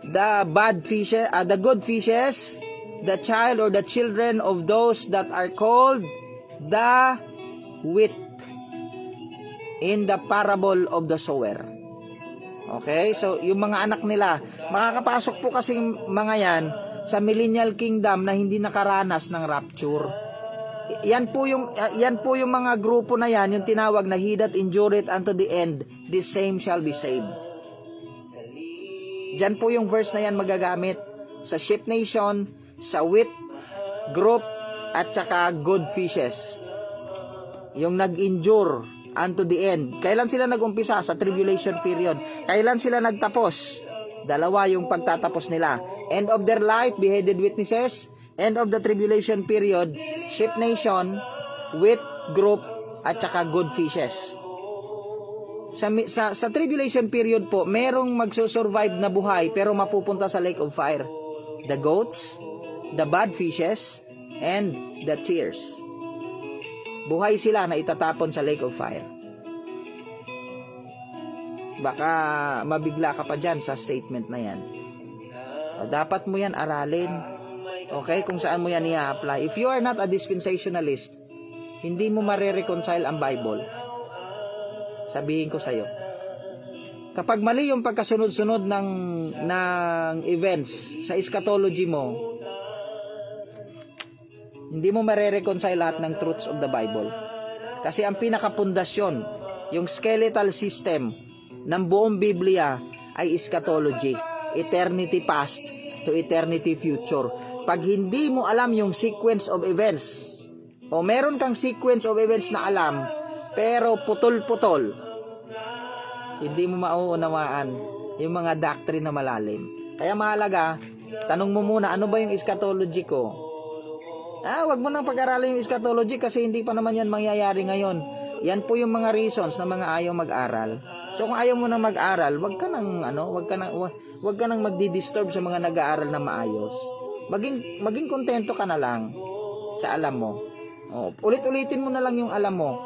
the bad fishes, the good fishes. The child or the children of those that are called the wheat in the parable of the sower. Okay, so yung mga anak nila, makakapasok po kasi mga yan sa Millennial Kingdom na hindi nakaranas ng rapture. Yan po yung mga grupo na yan, yung tinawag na he that endureth unto the end, the same shall be saved. Diyan po yung verse na yan magagamit sa sheep nation, sa wheat group, at saka good fishes. Yung nag-endure unto the end. Kailan sila nag-umpisa? Sa tribulation period. Kailan sila nagtapos? Dalawa yung pagtatapos nila. End of their life, beheaded witnesses. End of the tribulation period, sheep nation, wheat group, at saka good fishes. Sa tribulation period po, merong magsusurvive na buhay pero mapupunta sa lake of fire. The goats, the bad fishes, and the tears. Buhay sila na itatapon sa lake of fire. Baka mabigla ka pa dyan sa statement na yan. Dapat mo yan aralin. Okay? Kung saan mo yan i-apply. If you are not a dispensationalist, hindi mo mare-reconcile ang Bible. Sabihin ko sa'yo. Kapag mali yung pagkasunod-sunod ng events sa eschatology mo, hindi mo mare-reconcile lahat ng truths of the Bible. Kasi ang pinakapundasyon, yung skeletal system ng buong Biblia ay eschatology. Eternity past to eternity future. Pag hindi mo alam yung sequence of events, o meron kang sequence of events na alam, pero putol-putol, hindi mo mauunawaan yung mga doctrine na malalim. Kaya mahalaga, tanong mo muna, ano ba yung eschatology ko? Wag mo nang pag-aralin yung eschatology kasi hindi pa naman yan mangyayari ngayon. Yan po yung mga reasons na mga ayaw mag-aral. So kung ayaw mo na mag-aral, wag ka nang magdi-disturb sa mga nag-aaral na maayos. Maging kontento ka na lang sa alam mo. Ulit-ulitin mo na lang yung alam mo.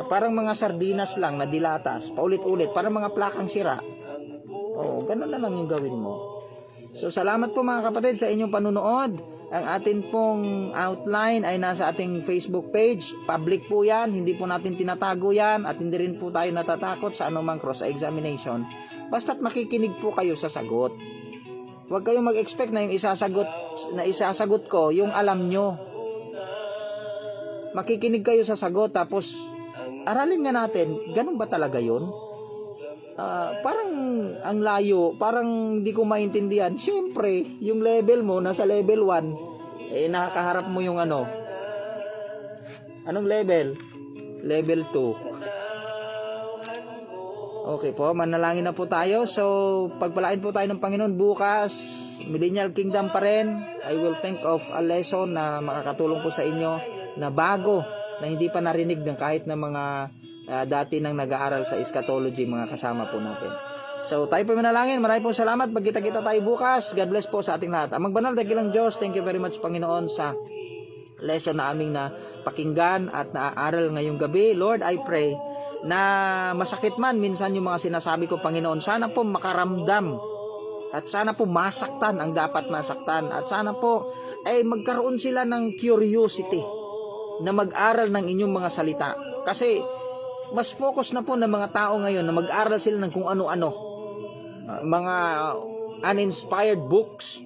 Parang mga sardinas lang na dilatas, paulit-ulit, parang mga plakang sira. Ganun na lang yung gawin mo. So salamat po mga kapatid sa inyong panunood. Ang atin pong outline ay nasa ating Facebook page. Public po yan, hindi po natin tinatago yan at hindi rin po tayo natatakot sa anumang cross-examination. Basta't makikinig po kayo sa sagot. Huwag kayong mag-expect na yung isasagot ko, yung alam nyo. Makikinig kayo sa sagot tapos aralin nga natin, ganun ba talaga yun? Parang ang layo, parang hindi ko maintindihan. Siyempre, yung level mo nasa level 1, nakakaharap mo yung ano. Anong level? Level 2. Okay po, manalangin na po tayo. So, pagpalain po tayo ng Panginoon bukas. Millennial Kingdom pa rin. I will think of a lesson na makakatulong po sa inyo na bago, na hindi pa narinig ng kahit na mga dati nang nag-aaral sa eschatology, mga kasama po natin. So tayo po manalangin. Maraming po salamat. Magkita-kita tayo bukas. God bless po sa ating lahat. Amang banal, dakilang Diyos, thank you very much Panginoon sa lesson na aming na pakinggan at naaaral ngayong gabi. Lord, I pray na masakit man minsan yung mga sinasabi ko Panginoon, sana po makaramdam at sana po masaktan ang dapat masaktan at sana po ay magkaroon sila ng curiosity na mag-aral ng inyong mga salita. Kasi mas focus na po ng mga tao ngayon na mag-aral sila ng kung ano-ano. Mga uninspired books,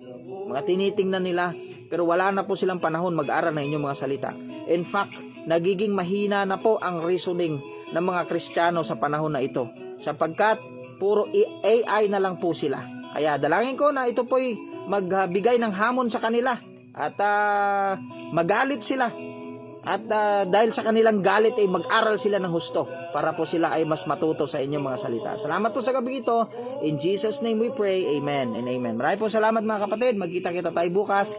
mga tinitingnan nila, pero wala na po silang panahon mag-aral ng inyong mga salita. In fact, nagiging mahina na po ang reasoning ng mga Kristiyano sa panahon na ito. Sapagkat puro AI na lang po sila. Kaya dalangin ko na ito po'y magbigay ng hamon sa kanila at magalit sila. At dahil sa kanilang galit ay mag-aral sila ng husto para po sila ay mas matuto sa inyong mga salita. Salamat po sa gabi ito. In Jesus' name we pray. Amen and amen. Maraming po salamat mga kapatid. Magkita-kita tayo bukas.